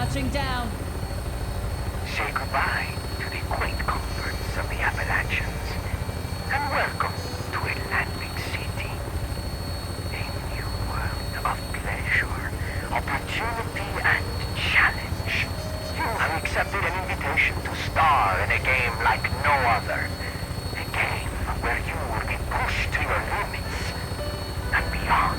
Touching down. Say goodbye to the quaint comforts of the Appalachians, and welcome to Atlantic City. A new world of pleasure, opportunity, and challenge. You have accepted an invitation to star in a game like no other. A game where you will be pushed to your limits and beyond.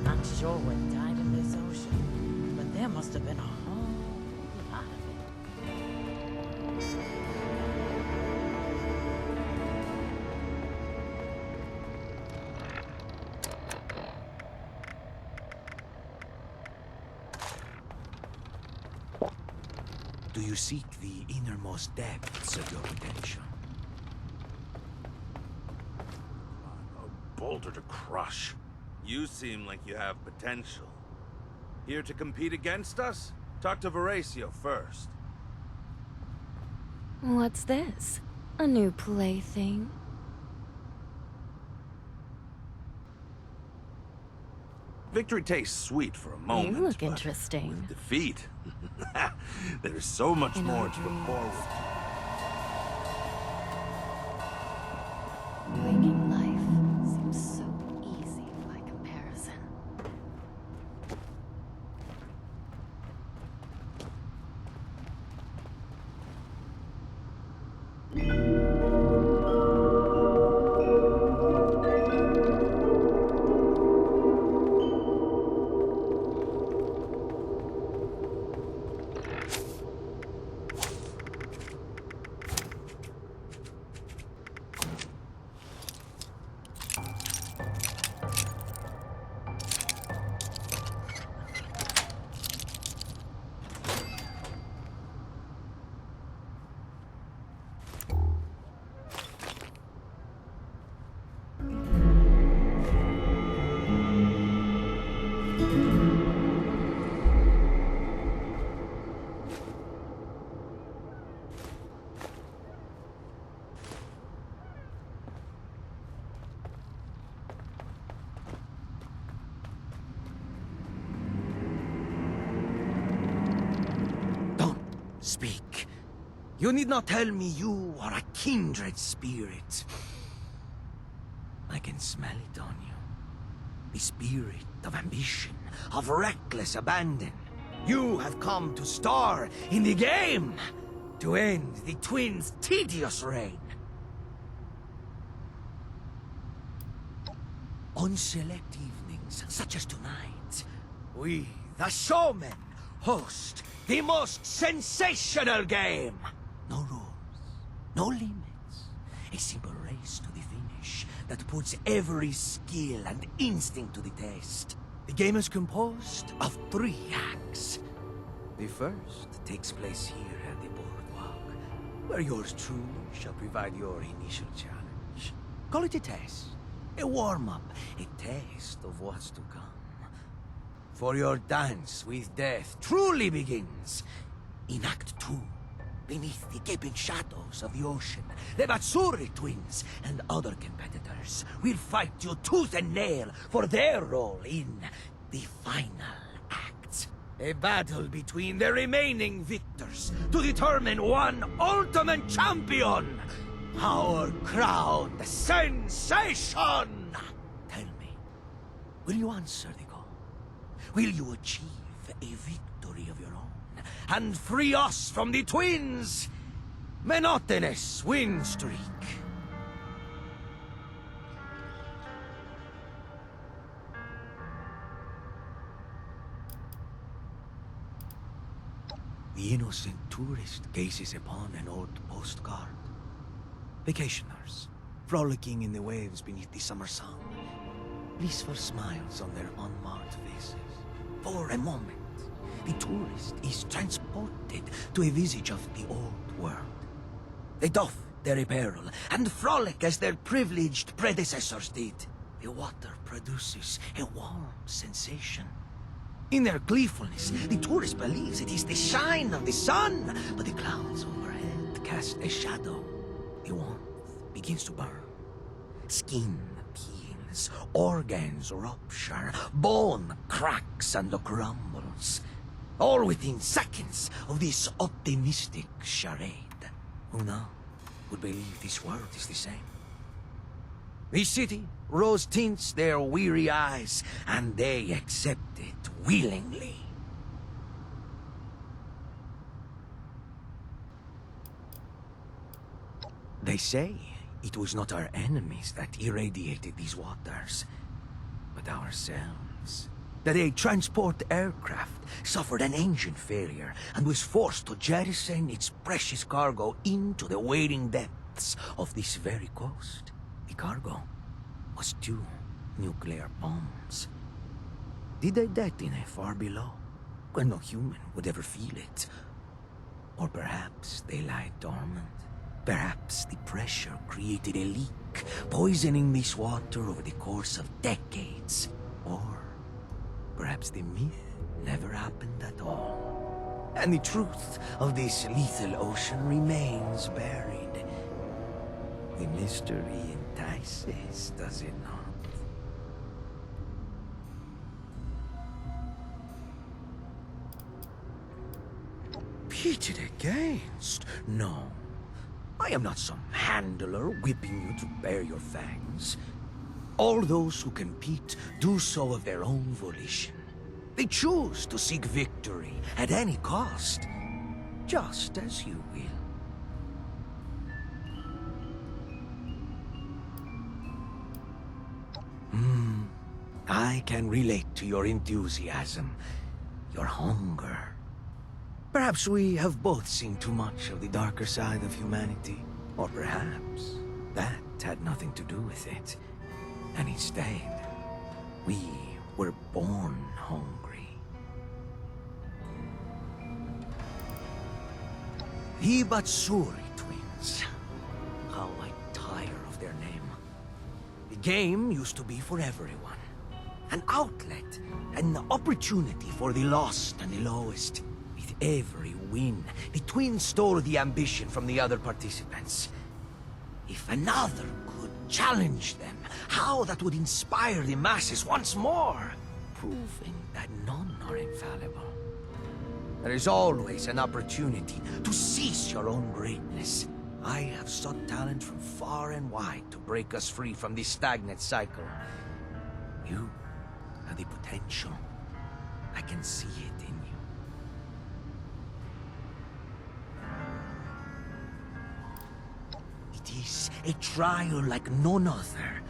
Not sure what died in this ocean, but there must have been a whole lot of it. Do you seek the innermost depths of your potential? A boulder to crush. You seem like you have potential. Here to compete against us? Talk to Veracio first. What's this? A new plaything? Victory tastes sweet for a moment. You look but interesting. With defeat, there's so much In more our to look forward to. Waking life seems so easy by comparison. Speak. You need not tell me you are a kindred spirit. I can smell it on you. The spirit of ambition, of reckless abandon. You have come to star in the game, to end the twins' tedious reign. On select evenings, such as tonight, we, the showmen, host the most sensational game. No rules, no limits. A simple race to the finish that puts every skill and instinct to the test. The game is composed of 3 acts. The first takes place here at the boardwalk, where yours truly shall provide your initial challenge. Call it a test, a warm-up, a taste of what's to come. For your dance with death truly begins in Act 2. Beneath the gaping shadows of the ocean, the Matsuri twins and other competitors will fight you tooth and nail for their role in the final act. A battle between the remaining victors to determine one ultimate champion, our crowned sensation! Tell me, will you answer the call? Will you achieve a victory of your own and free us from the twins' monotonous win streak? The innocent tourist gazes upon an old postcard. Vacationers, frolicking in the waves beneath the summer sun. Blissful smiles on their unmarked faces. For a moment, the tourist is transported to a visage of the old world. They doff their apparel and frolic as their privileged predecessors did. The water produces a warm sensation. In their gleefulness, the tourist believes it is the shine of the sun, but the clouds overhead cast a shadow. The warmth begins to burn. Skin peels, organs rupture, bone cracks and crumbles. All within seconds of this optimistic charade. Who now would believe this world is the same? The city rose tints their weary eyes, and they accept it willingly. They say it was not our enemies that irradiated these waters, but ourselves. That a transport aircraft suffered an engine failure and was forced to jettison its precious cargo into the waiting depths of this very coast. The cargo was 2 nuclear bombs. Did they detonate far below, where no human would ever feel it? Or perhaps they lie dormant. Perhaps the pressure created a leak, poisoning this water over the course of decades. Or perhaps the myth never happened at all. And the truth of this lethal ocean remains buried. The mystery entices, does it not? Pitted against? No. I am not some handler whipping you to bare your fangs. All those who compete do so of their own volition. They choose to seek victory at any cost, just as you will. I can relate to your enthusiasm, your hunger. Perhaps we have both seen too much of the darker side of humanity. Or perhaps that had nothing to do with it. And instead, we were born hungry. The Matsuri twins. How I tire of their name. The game used to be for everyone. An outlet, an opportunity for the lost and the lowest. With every win, the twins stole the ambition from the other participants. If another could challenge them, how that would inspire the masses once more, proving that none are infallible. There is always an opportunity to seize your own greatness. I have sought talent from far and wide to break us free from this stagnant cycle. You have the potential. I can see it in you. It is a trial like none other.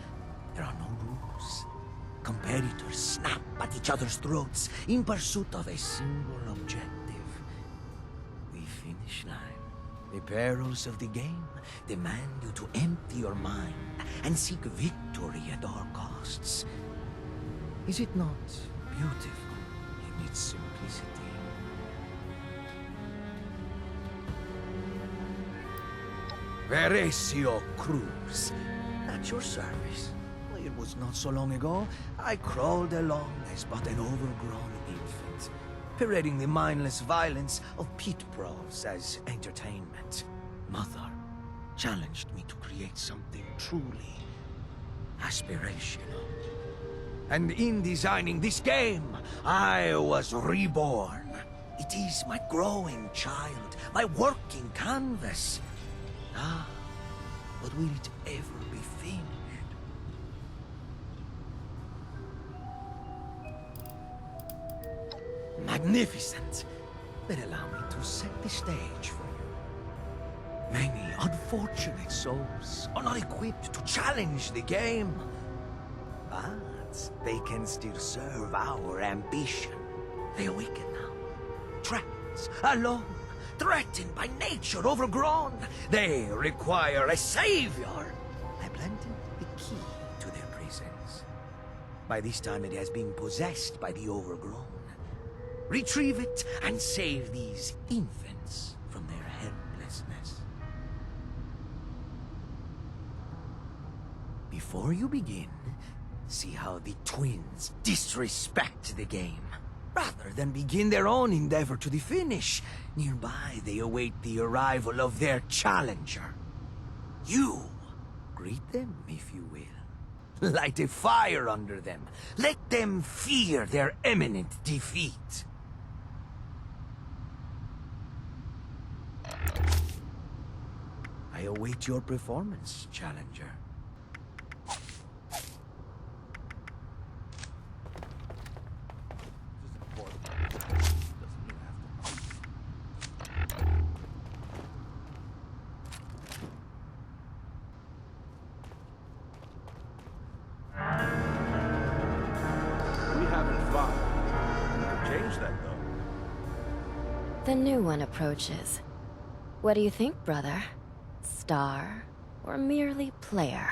There are no rules. Competitors snap at each other's throats in pursuit of a single objective. The finish line. The perils of the game demand you to empty your mind and seek victory at all costs. Is it not beautiful in its simplicity? Verecio Cruz, at your service. It was not so long ago, I crawled along as but an overgrown infant, parading the mindless violence of pit brawls as entertainment. Mother challenged me to create something truly aspirational. And in designing this game, I was reborn. It is my growing child, my working canvas. Ah, but will it ever be finished? Magnificent! Then allow me to set the stage for you. Many unfortunate souls are not equipped to challenge the game. But they can still serve our ambition. They awaken now. Trapped, alone, threatened by nature, overgrown. They require a savior. I planted the key to their prisons. By this time it has been possessed by the overgrown. Retrieve it and save these infants from their helplessness. Before you begin, see how the twins disrespect the game. Rather than begin their own endeavor to the finish, nearby they await the arrival of their challenger. You greet them, if you will. Light a fire under them. Let them fear their imminent defeat. I await your performance, challenger. We haven't fought. We could change that, though. The new one approaches. What do you think, brother? Star or merely player?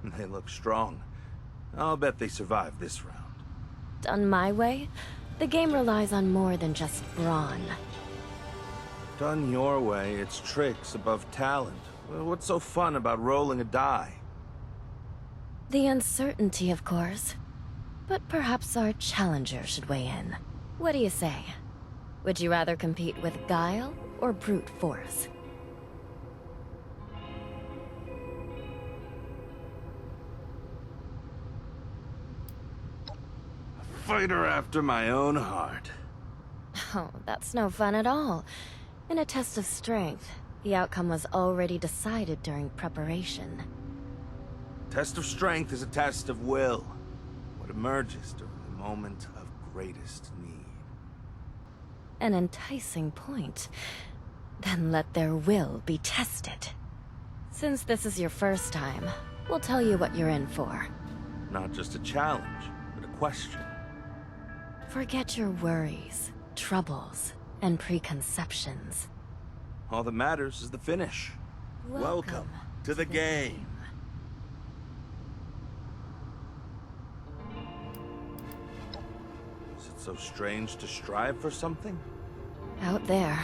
They look strong. I'll bet they survive this round. Done my way, the game relies on more than just brawn. Done your way, it's tricks above talent. Well, what's so fun about rolling a die? The uncertainty, of course. But perhaps our challenger should weigh in. What do you say? Would you rather compete with guile or brute force? A fighter after my own heart. Oh, that's no fun at all. In a test of strength, the outcome was already decided during preparation. Test of strength is a test of will. What emerges during the moment of greatest need. An enticing point. Then let their will be tested. Since this is your first time, we'll tell you what you're in for. Not just a challenge, but a question. Forget your worries, troubles, and preconceptions. All that matters is the finish. Welcome to the game. Is it so strange to strive for something? Out there,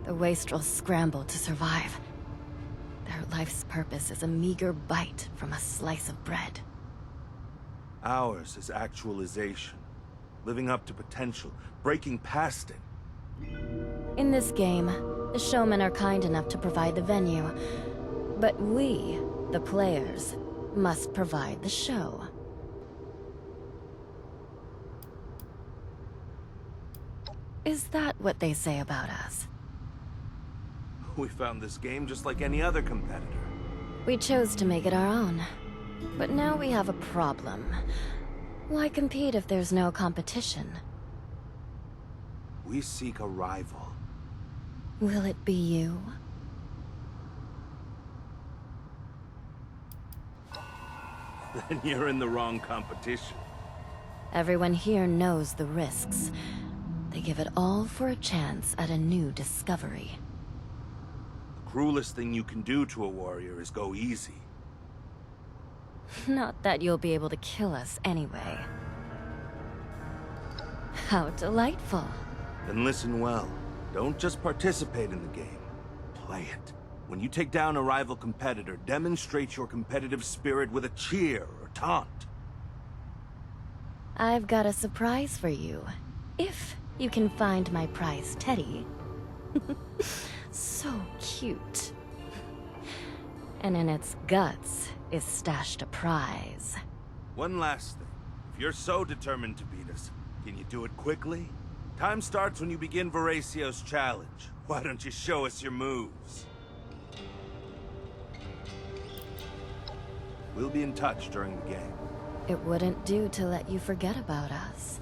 the wastrels scramble to survive. Their life's purpose is a meager bite from a slice of bread. Ours is actualization. Living up to potential, breaking past it. In this game, the showmen are kind enough to provide the venue. But we, the players, must provide the show. Is that what they say about us? We found this game just like any other competitor. We chose to make it our own. But now we have a problem. Why compete if there's no competition? We seek a rival. Will it be you? Then you're in the wrong competition. Everyone here knows the risks. They give it all for a chance at a new discovery. The cruelest thing you can do to a warrior is go easy. Not that you'll be able to kill us anyway. How delightful. Then listen well. Don't just participate in the game. Play it. When you take down a rival competitor, demonstrate your competitive spirit with a cheer or taunt. I've got a surprise for you. If you can find my prize teddy. So cute. And in its guts is stashed a prize. One last thing. If you're so determined to beat us, can you do it quickly? Time starts when you begin Varacio's challenge. Why don't you show us your moves? We'll be in touch during the game. It wouldn't do to let you forget about us.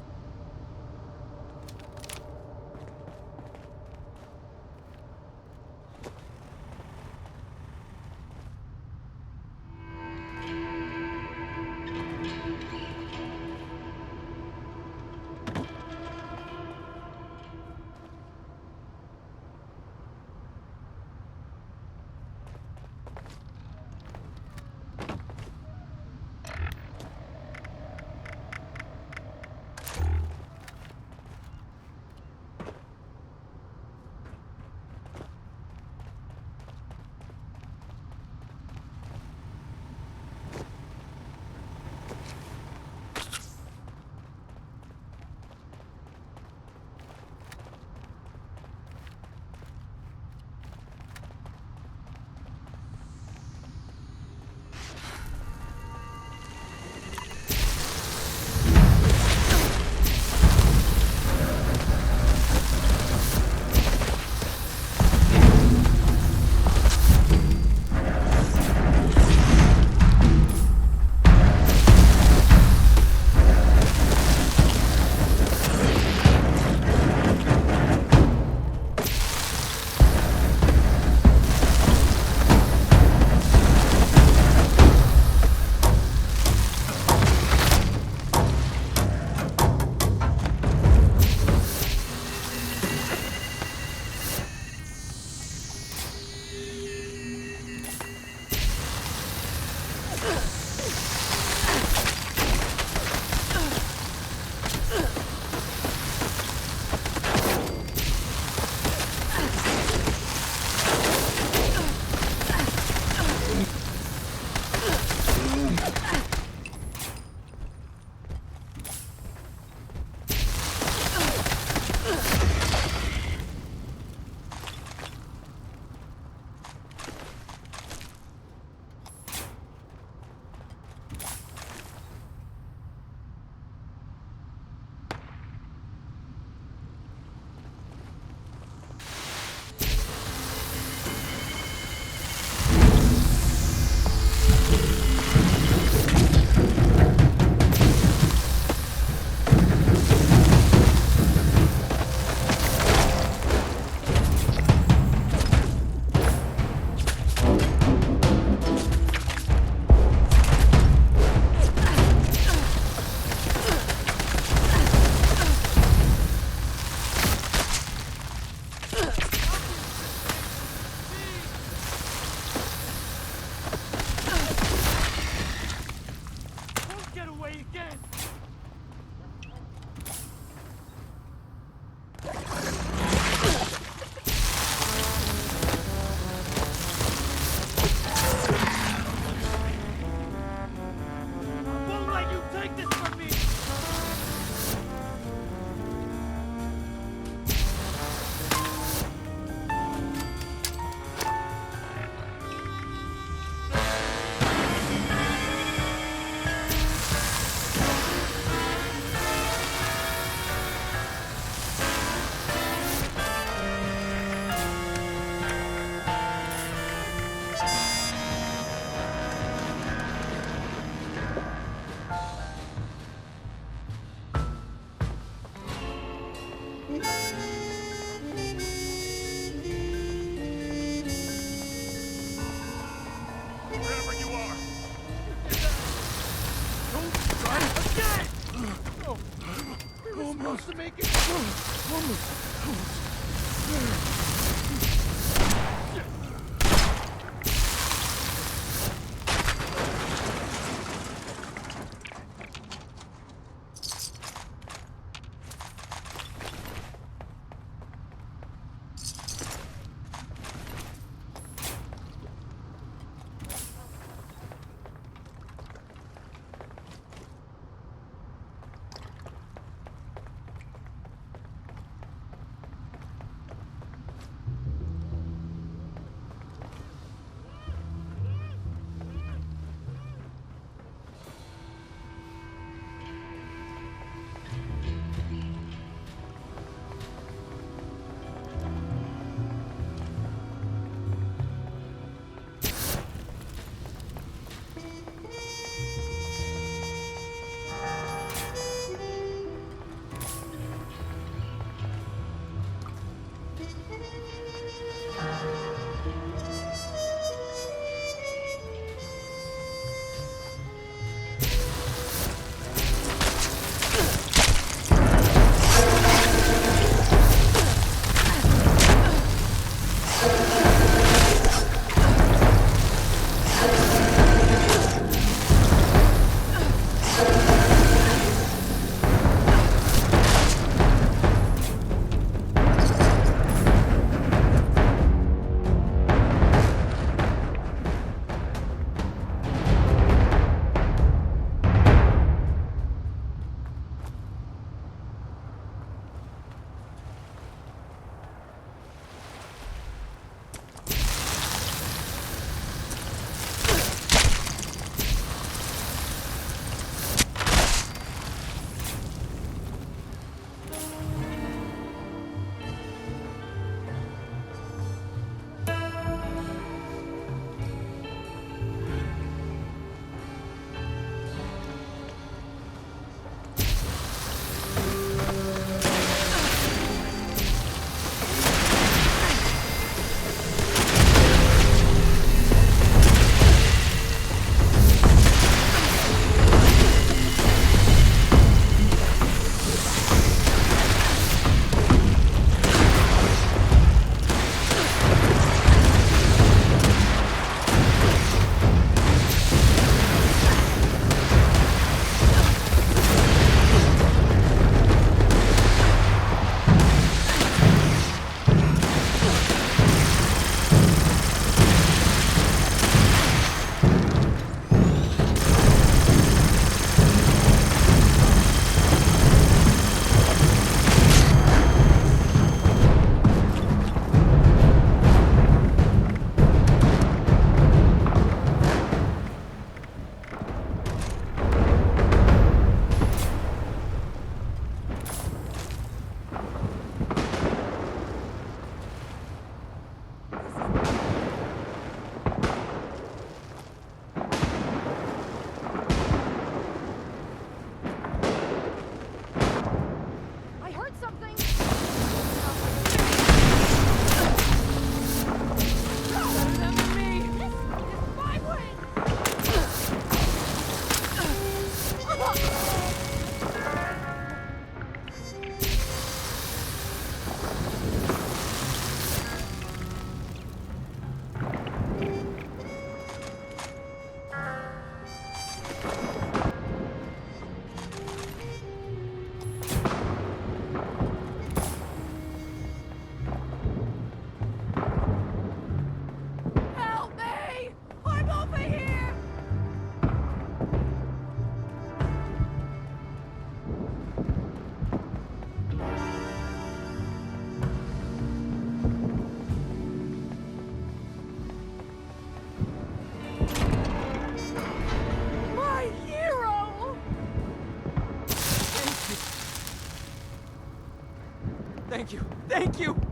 Thank you. Thank you!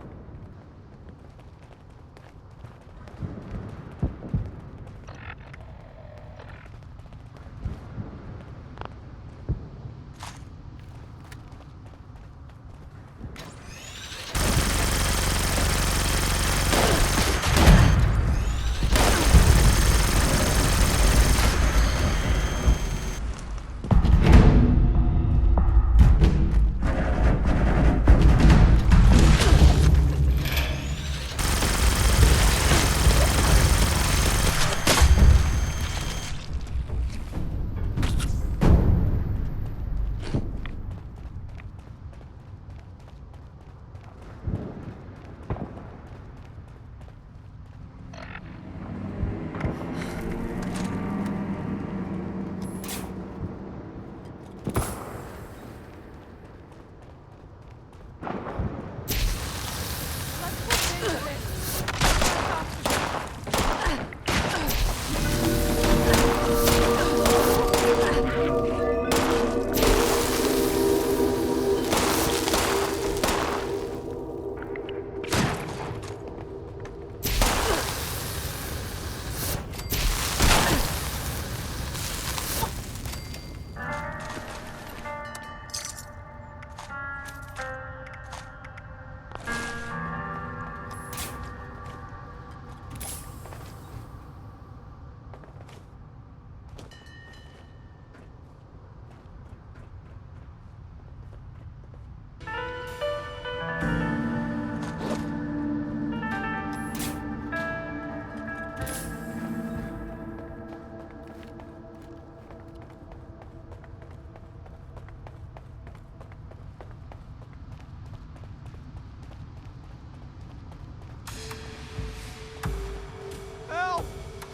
Help!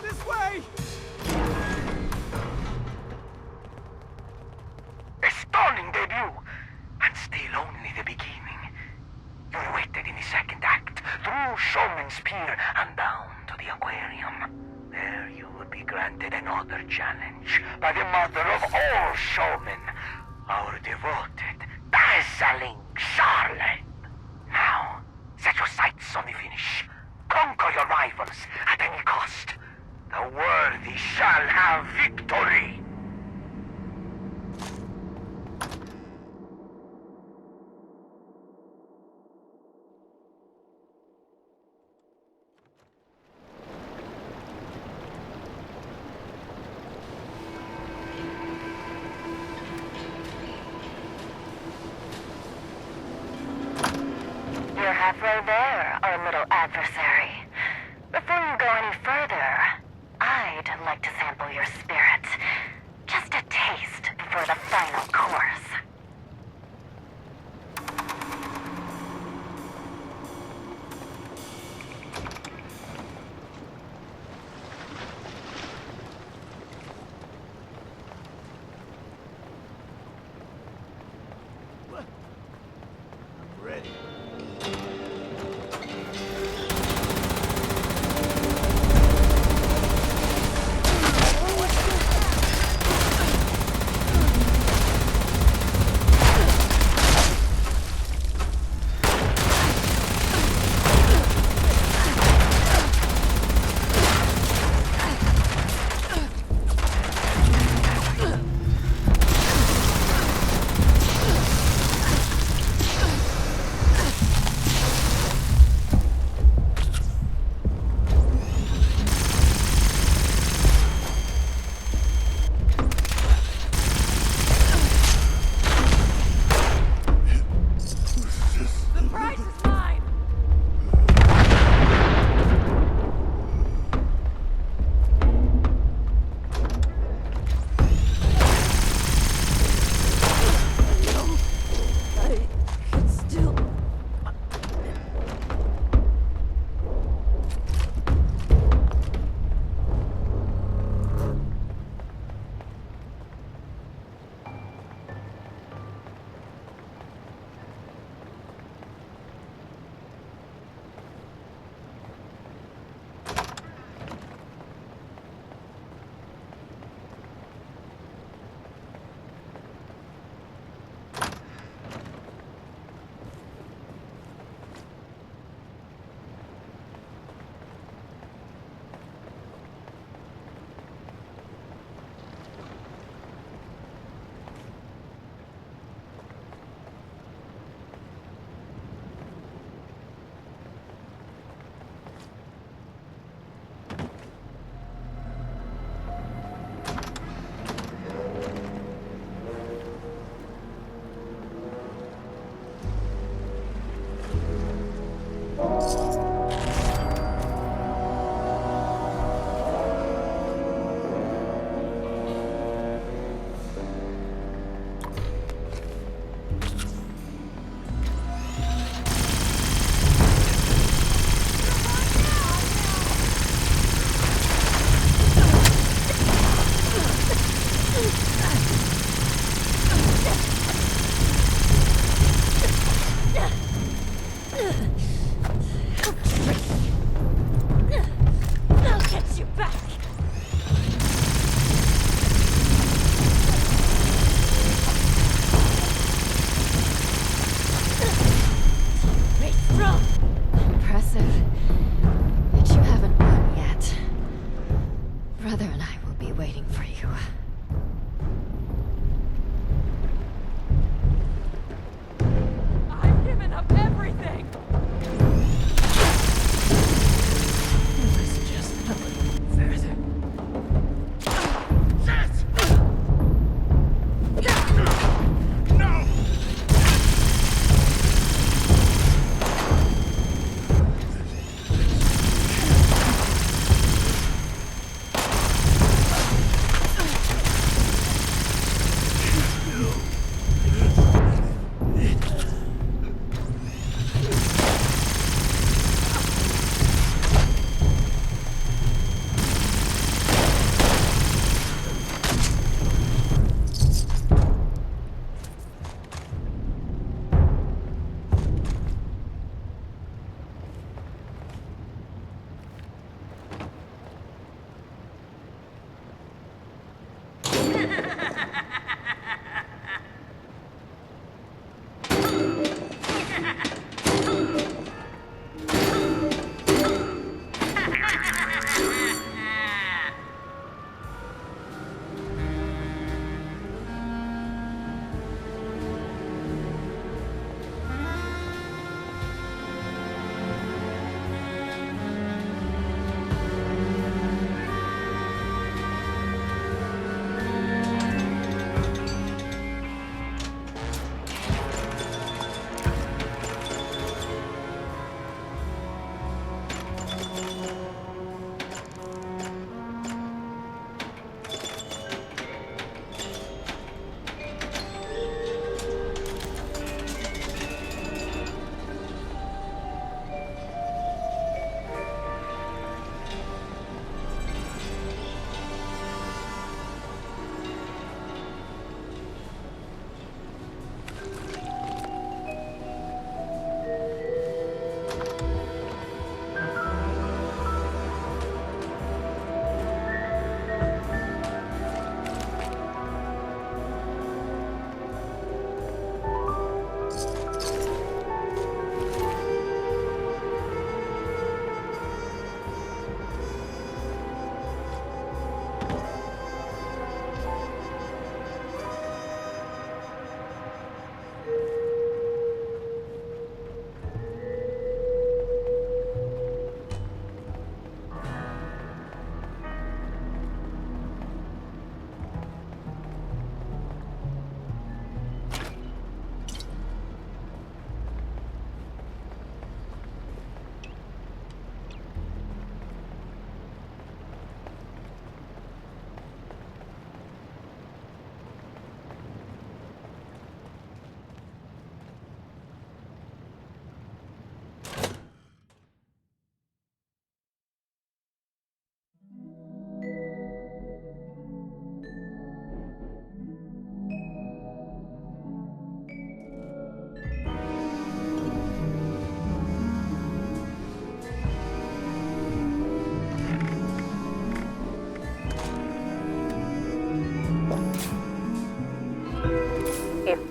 This way! A stunning debut, and still only the beginning. You waited in the second act, through Showman's Pier and down to the aquarium. There you would be granted another challenge by the mother of all showmen, our devoted, dazzling Charlotte. Now, set your sights on the finish. Conquer your rivals at any cost. The worthy shall have victory. You're halfway there, our little adversary. Before you go any further, I'd like to sample your spirit. Just a taste before the final course. I'm ready.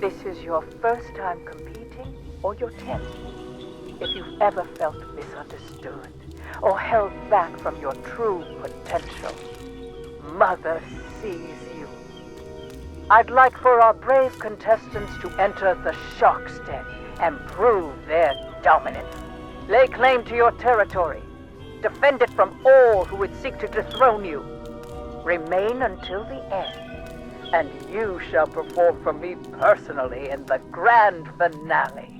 this is your first time competing or your 10th, if you've ever felt misunderstood or held back from your true potential, Mother sees you. I'd like for our brave contestants to enter the Sharkstead and prove their dominance. Lay claim to your territory. Defend it from all who would seek to dethrone you. Remain until the end, and you shall perform for me personally in the grand finale.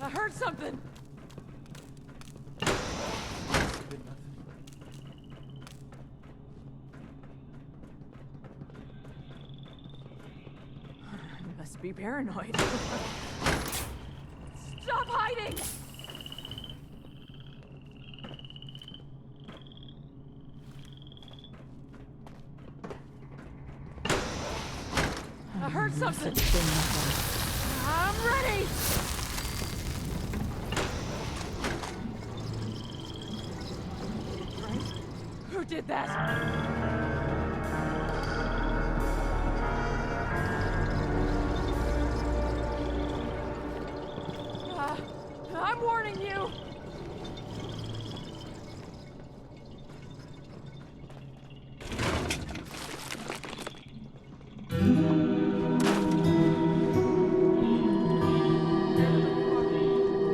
I heard something! I must be paranoid. Stop hiding! I heard something! I'm ready! Who did that? I'm warning you!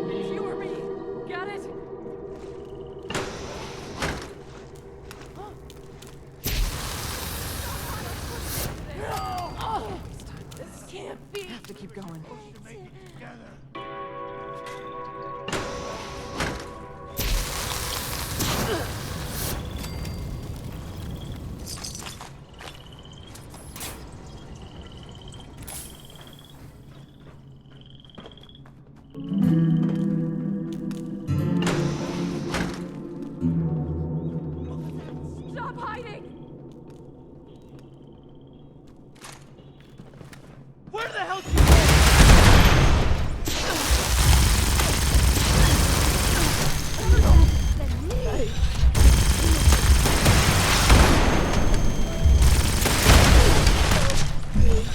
It's you or me. Got it? Oh, this can't be. I have to keep going. Stop hiding! Where the hell did you go?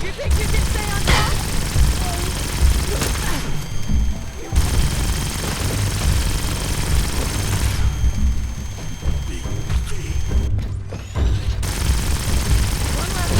You think you can stay on top? One left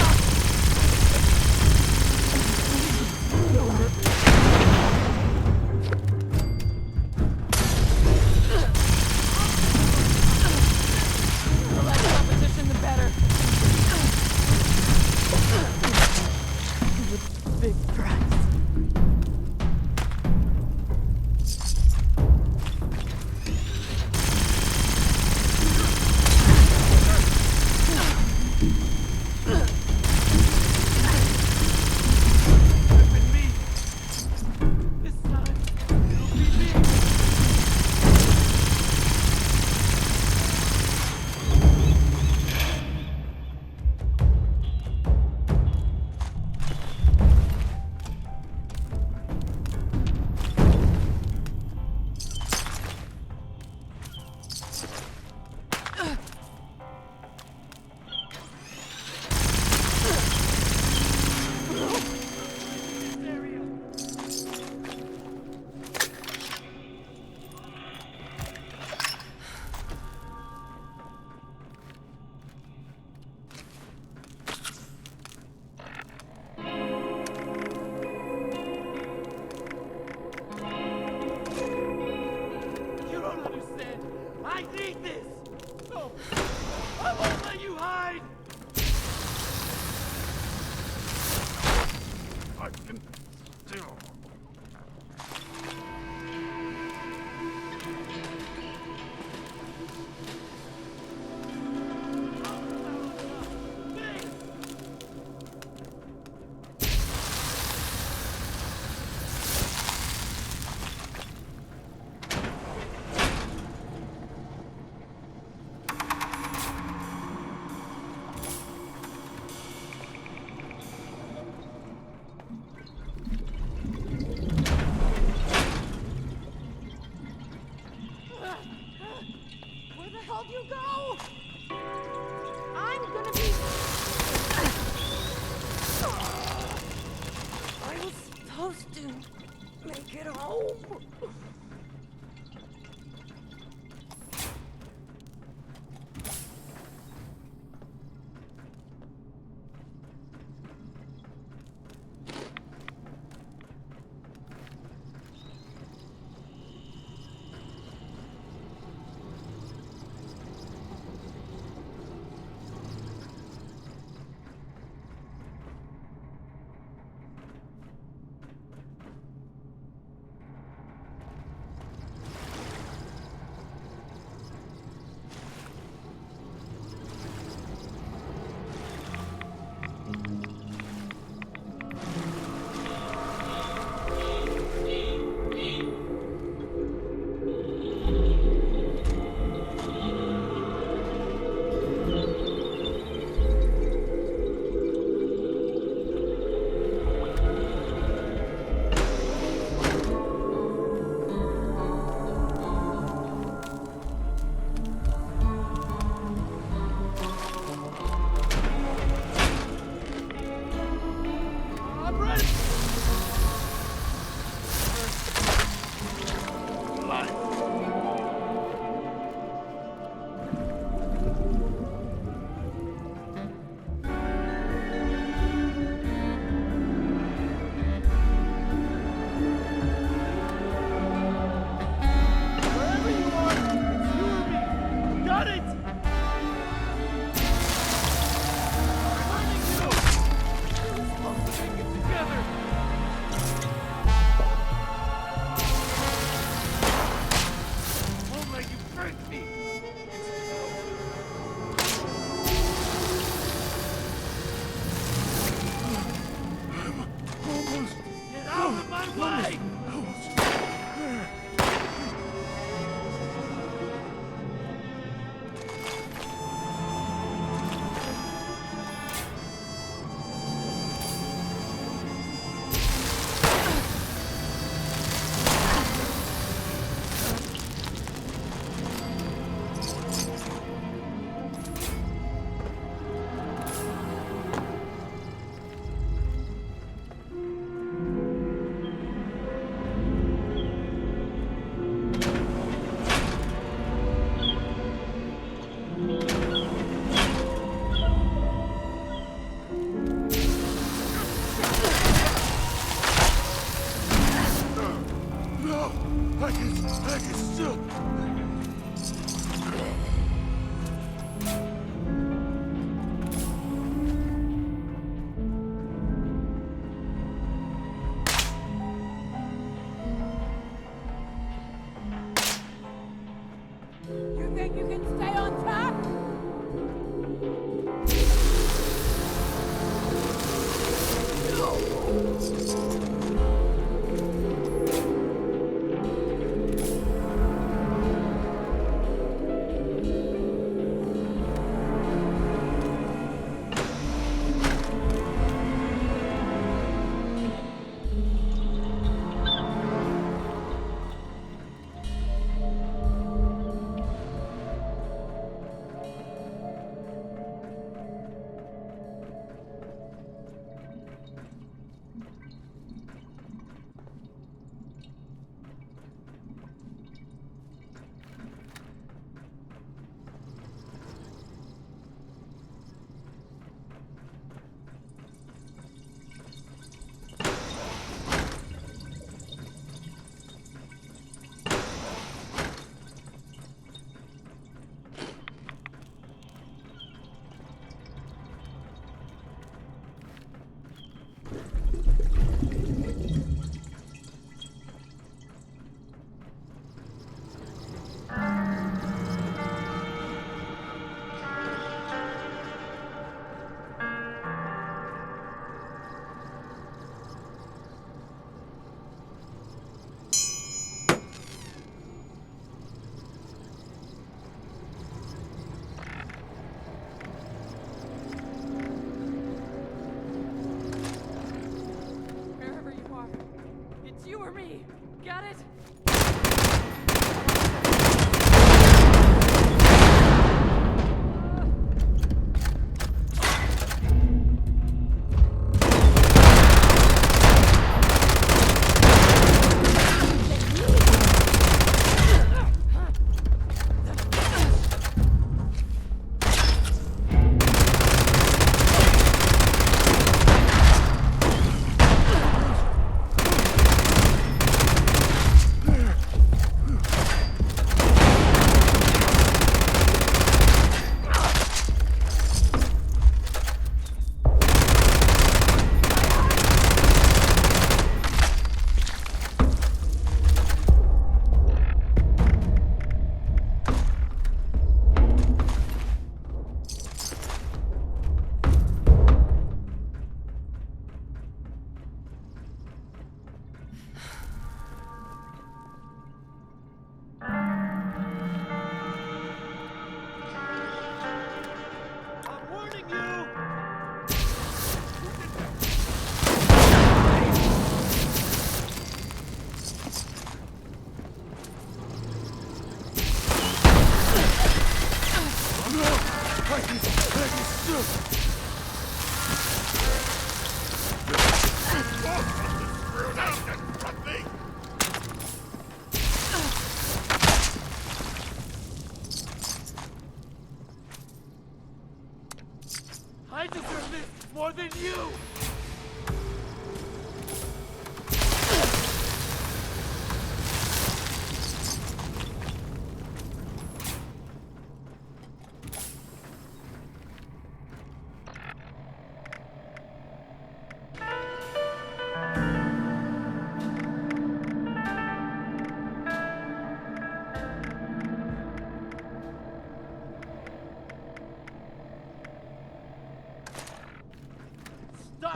We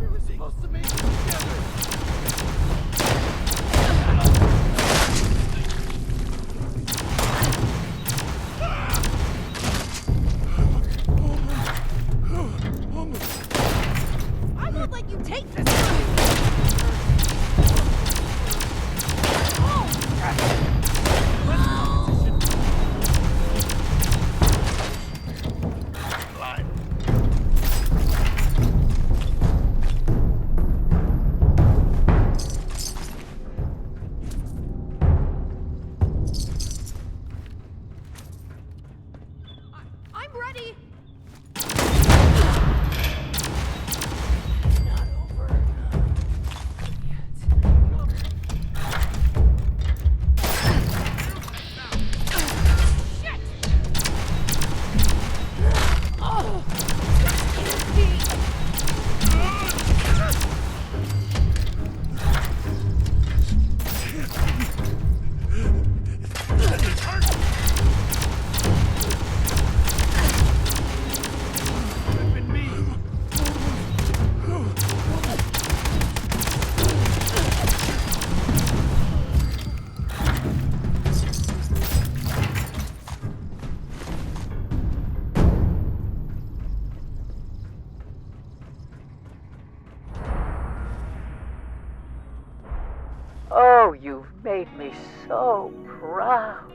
were supposed to make it together. I won't let you take this! I'm ready! Not over Shit! Oh! Been me. Oh, you've made me so proud.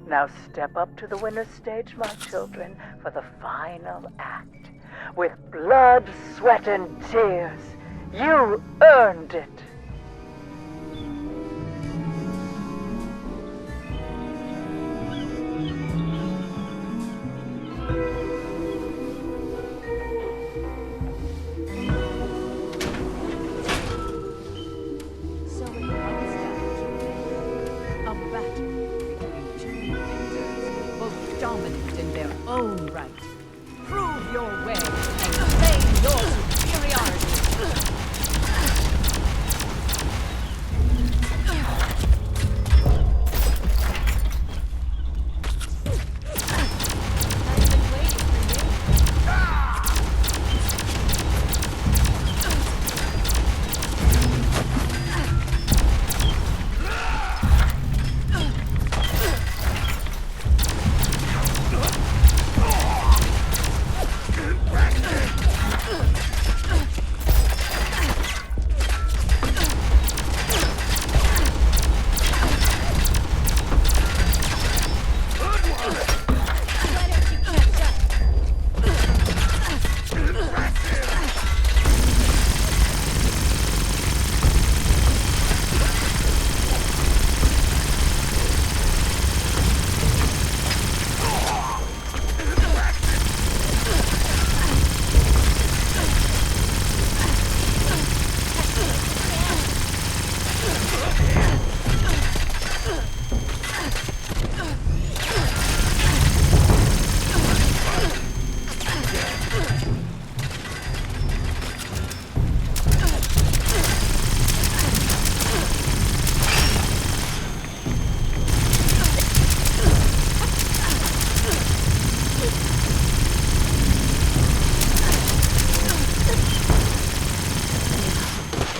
Now step up to the winner's stage, my children, for the final act. With blood, sweat, and tears, you earned it. So it comes down to it. A battle between two victors, both dominant in their own right. Prove your way and claim your superiority. I've been waiting for you.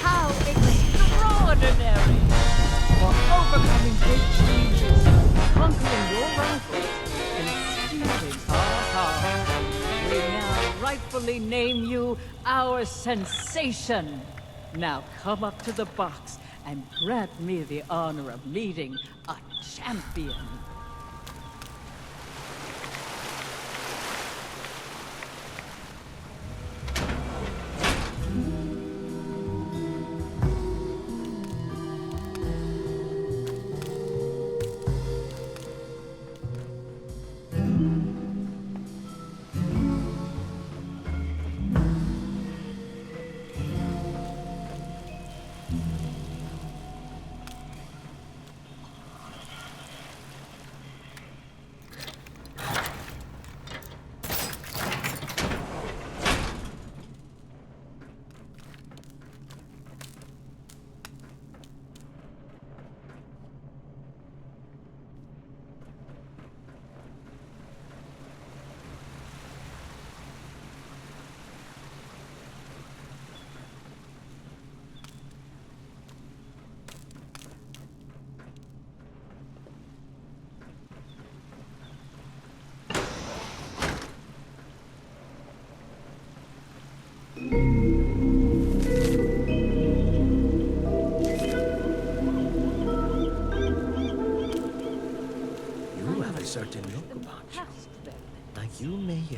How extraordinary! For overcoming great changes, conquering your rivals, and stealing our hearts, we now rightfully name you our sensation. Now come up to the box and grant me the honor of meeting a champion.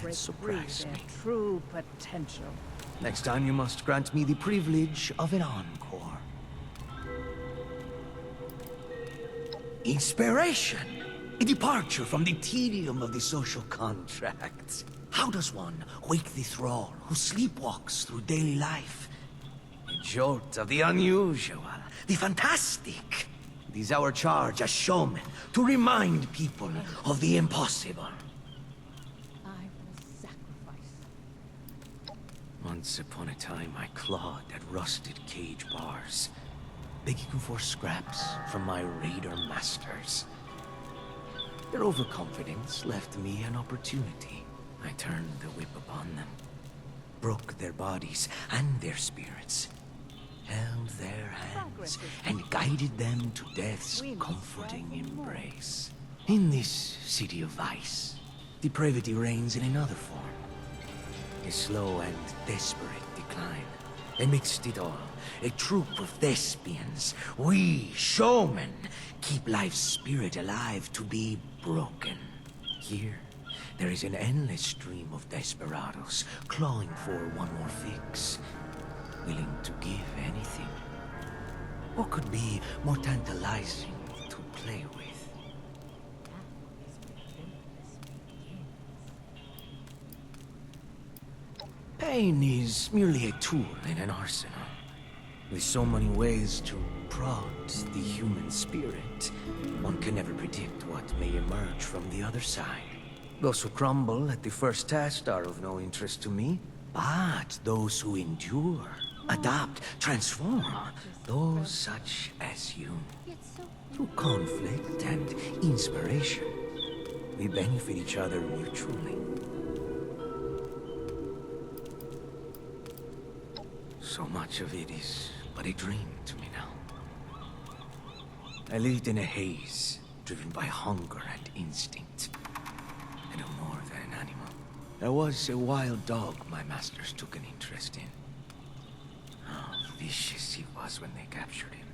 yet surprise me. True potential. Next time you must grant me the privilege of an encore. Inspiration! A departure from the tedium of the social contract. How does one wake the thrall who sleepwalks through daily life? A jolt of the unusual, the fantastic. It is our charge as showmen to remind people of the impossible. I will sacrifice. Once upon a time, I clawed at rusted cage bars, begging for scraps from my raider masters. Their overconfidence left me an opportunity. I turned the whip upon them, broke their bodies and their spirits, held their hands, and guided them to death's comforting embrace. In this city of vice, depravity reigns in another form. A slow and desperate decline. Amidst it all, a troop of thespians, we showmen, keep life's spirit alive to be broken. Here, there is an endless stream of desperados clawing for one more fix, willing to give anything. What could be more tantalizing to play with? Pain is merely a tool in an arsenal. With so many ways to prod the human spirit, one can never predict what may emerge from the other side. Those who crumble at the first test are of no interest to me, but those who endure, adapt, transform, those such as you. Through conflict and inspiration, we benefit each other mutually. So much of it is but a dream to me now. I lived in a haze, driven by hunger and instinct. I no more than an animal. I was a wild dog my masters took an interest in. How vicious he was when they captured him.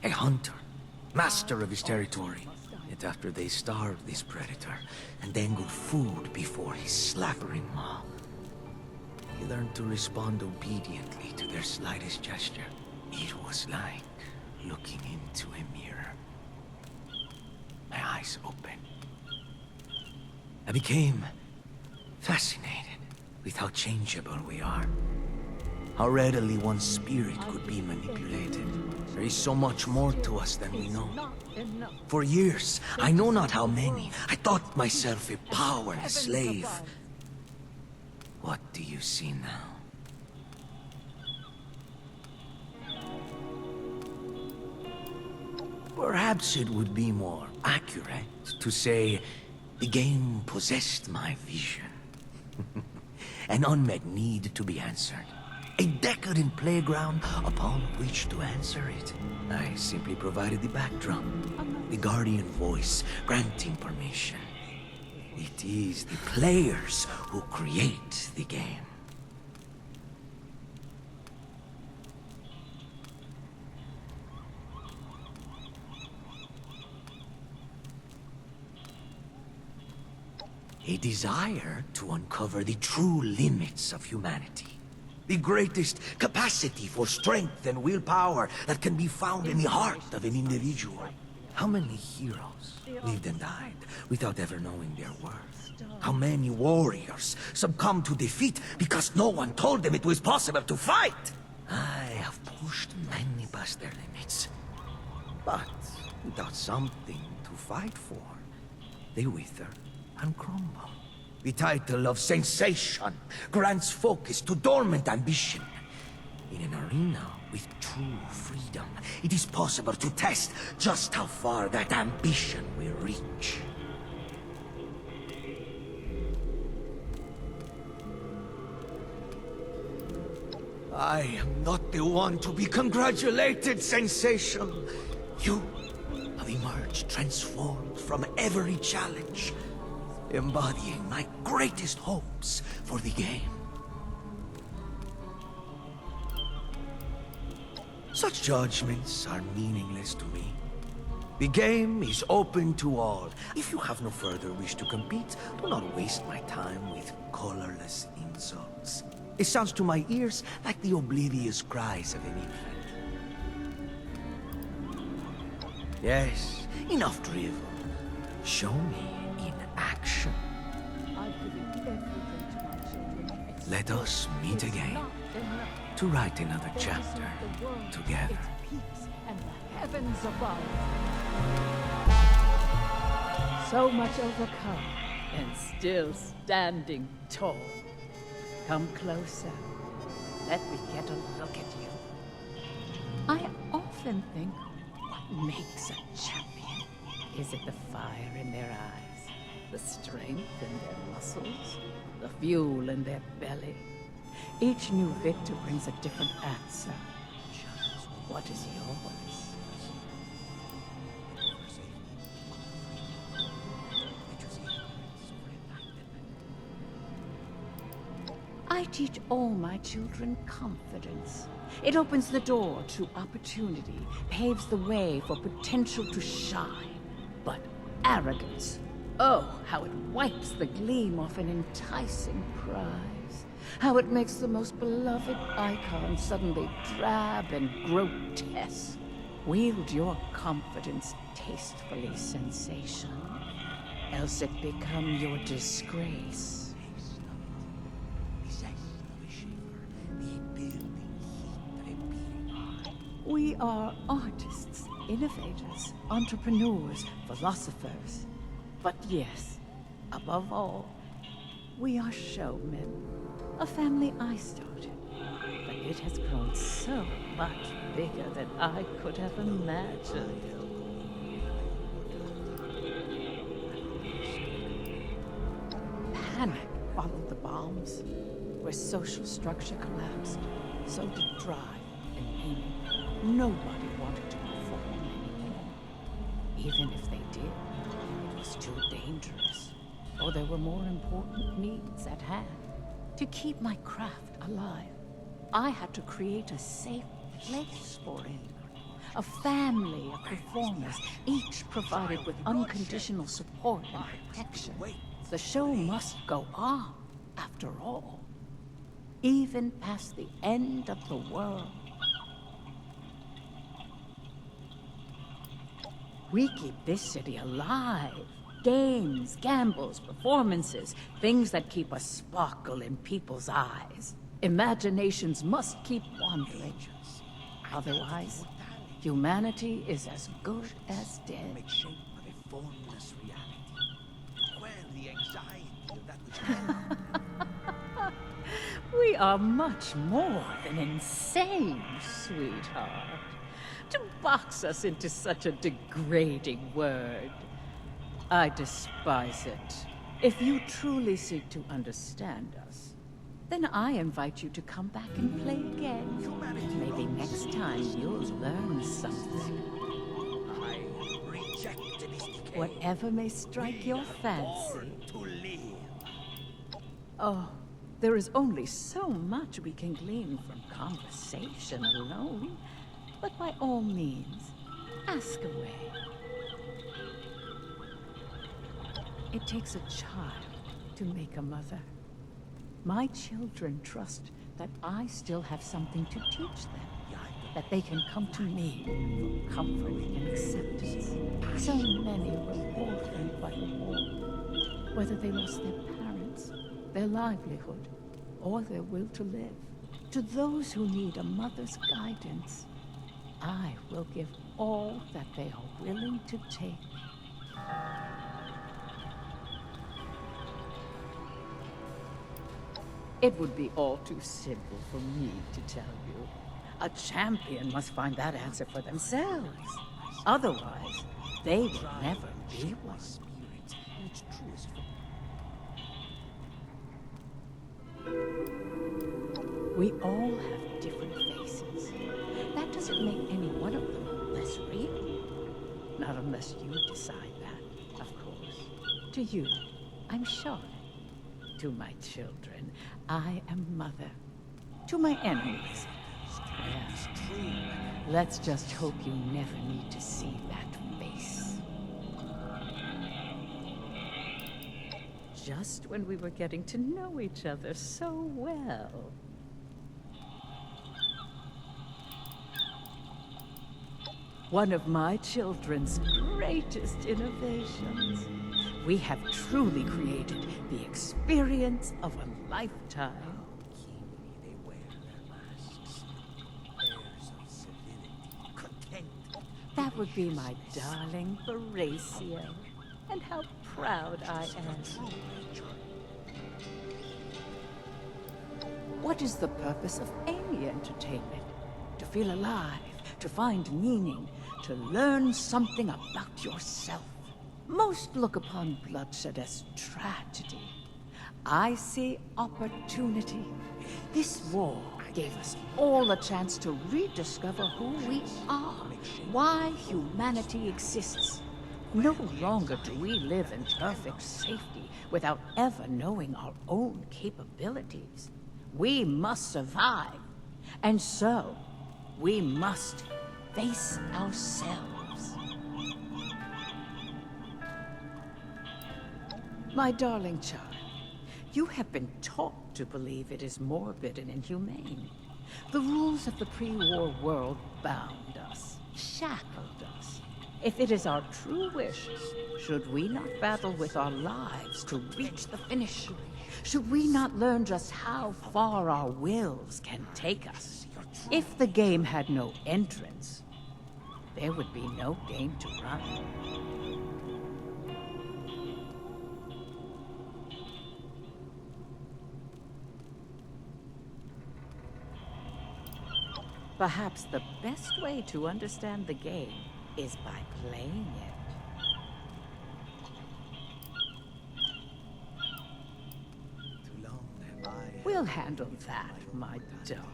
A hunter, master of his territory. Yet after they starved this predator, and dangled food before his slavering maw, he learned to respond obediently to their slightest gesture. It was like looking into a mirror. My eyes opened. I became fascinated with how changeable we are. How readily one's spirit could be manipulated. There is so much more to us than we know. For years, I know not how many, I thought myself a powerless slave. What do you see now? Perhaps it would be more accurate to say the game possessed my vision. An unmet need to be answered. A decadent playground upon which to answer it. I simply provided the backdrop, the guardian voice granting permission. It is the players who create the game. A desire to uncover the true limits of humanity. The greatest capacity for strength and willpower that can be found in the heart of an individual. How many heroes lived and died without ever knowing their worth? How many warriors succumbed to defeat because no one told them it was possible to fight? I have pushed many past their limits. But without something to fight for, they wither and crumble. The title of Sensation grants focus to dormant ambition. In an arena with true freedom, it is possible to test just how far that ambition will reach. I am not the one to be congratulated, Sensation. You have emerged transformed from every challenge, embodying my greatest hopes for the game. Such judgments are meaningless to me. The game is open to all. If you have no further wish to compete, do not waste my time with colorless insults. It sounds to my ears like the oblivious cries of an infant. Yes, enough drivel. Show me in action. I've given everything to my children. Let us meet again to write another chapter together. Its peaks and the heavens above. So much overcome and still standing tall. Come closer. Let me get a look at you. I often think, what makes a champion? Is it the fire in their eyes, the strength in their muscles, the fuel in their belly? Each new victor brings a different answer. What is yours? I teach all my children confidence. It opens the door to opportunity, paves the way for potential to shine. But arrogance, oh, how it wipes the gleam off an enticing prize. How it makes the most beloved icon suddenly drab and grotesque. Wield your confidence tastefully, Sensation, else it become your disgrace. We are artists, innovators, entrepreneurs, philosophers. But yes, above all, we are showmen. A family I started. But it has grown so much bigger than I could have imagined. Panic followed the bombs. Where social structure collapsed, so did drive and aiming. Nobody wanted to perform anymore. Even if they did, it was too dangerous. Or there were more important needs at hand. To keep my craft alive, I had to create a safe place for it. A family of performers, each provided with unconditional support and protection. The show must go on, after all. Even past the end of the world. We keep this city alive. Games, gambles, performances, things that keep a sparkle in people's eyes. Imaginations must keep wandering. Otherwise, humanity is as good as dead. Make shape of a formless reality. Quell the anxiety of that which We are much more than insane, sweetheart. To box us into such a degrading word. I despise it. If you truly seek to understand us, then I invite you to come back and play again. Maybe next time you'll learn something. I reject this decay. Whatever may strike your fancy. To live. Oh, there is only so much we can glean from conversation alone. But by all means, ask away. It takes a child to make a mother. My children trust that I still have something to teach them, that they can come to me for comfort and acceptance. So many were orphaned by the war, whether they lost their parents, their livelihood, or their will to live. To those who need a mother's guidance, I will give all that they are willing to take. It would be all too simple for me to tell you. A champion must find that answer for themselves. Otherwise, they will never be one. We all have different faces. That doesn't make any one of them less real. Not unless you decide that, of course. To you, I'm sure. To my children, I am mother. To my enemies, well, let's just hope you never need to see that face. nice. Just when we were getting to know each other so well. One of my children's greatest innovations. We have truly created the experience of a lifetime. Keenly they wear their masks, airs of civility, content. That would be my darling Horatio. And how proud I am. What is the purpose of any entertainment? To feel alive, to find meaning, to learn something about yourself. Most look upon bloodshed as tragedy. I see opportunity. This war gave us all a chance to rediscover who we are, why humanity exists. No longer do we live in perfect safety without ever knowing our own capabilities. We must survive, and so we must face ourselves. My darling child, you have been taught to believe it is morbid and inhumane. The rules of the pre-war world bound us, shackled us. If it is our true wish, should we not battle with our lives to reach the finish? Should we not learn just how far our wills can take us? If the game had no entrance, there would be no game to run. Perhaps the best way to understand the game is by playing it. Too long have I... We'll handle that, my darling.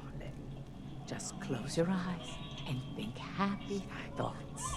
Just close your eyes and think happy thoughts.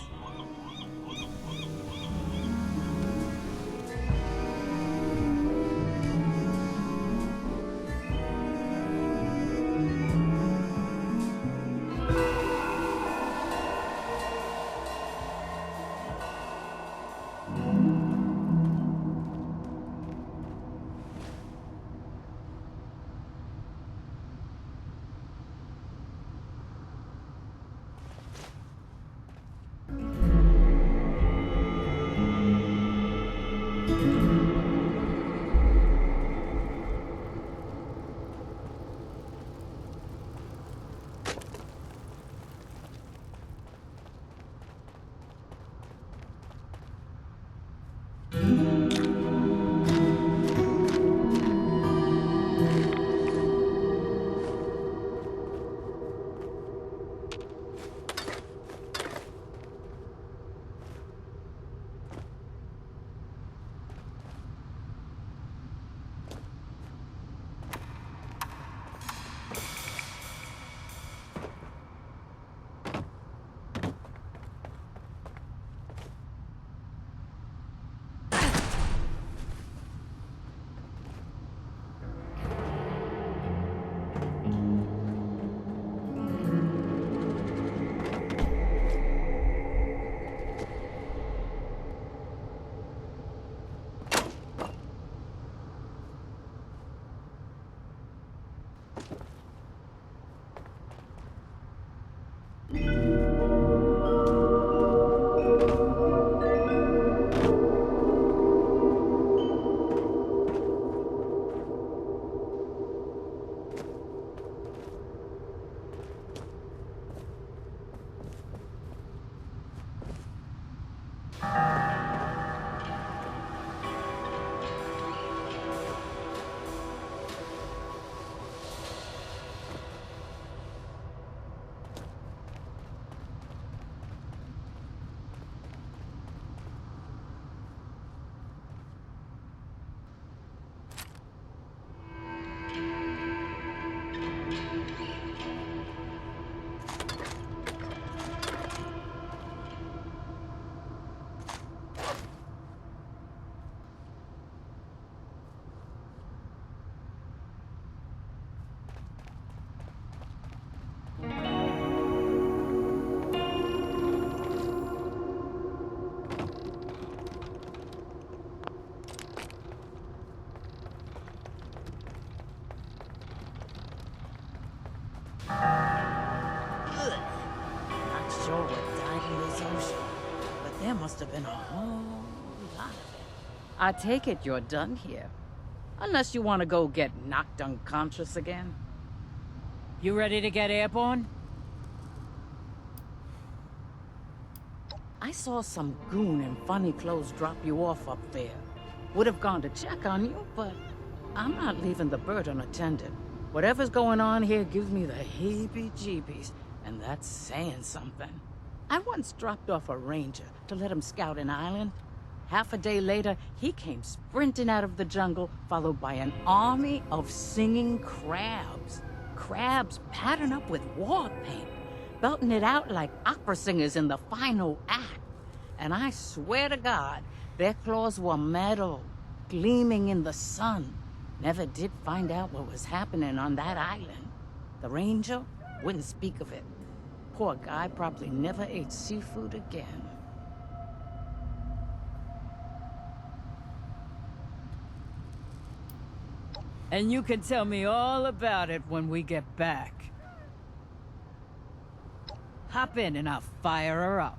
Ugh. Not sure what died in this ocean, but there must have been a whole lot of it. I take it you're done here. Unless you want to go get knocked unconscious again. You ready to get airborne? I saw some goon in funny clothes drop you off up there. Would have gone to check on you, but I'm not leaving the bird unattended. Whatever's going on here gives me the heebie-jeebies, and that's saying something. I once dropped off a ranger to let him scout an island. Half a day later, he came sprinting out of the jungle, followed by an army of singing crabs. Crabs patterned up with war paint, belting it out like opera singers in the final act. And I swear to God, their claws were metal, gleaming in the sun. Never did find out what was happening on that island. The ranger wouldn't speak of it. Poor guy probably never ate seafood again. And you can tell me all about it when we get back. Hop in and I'll fire her up.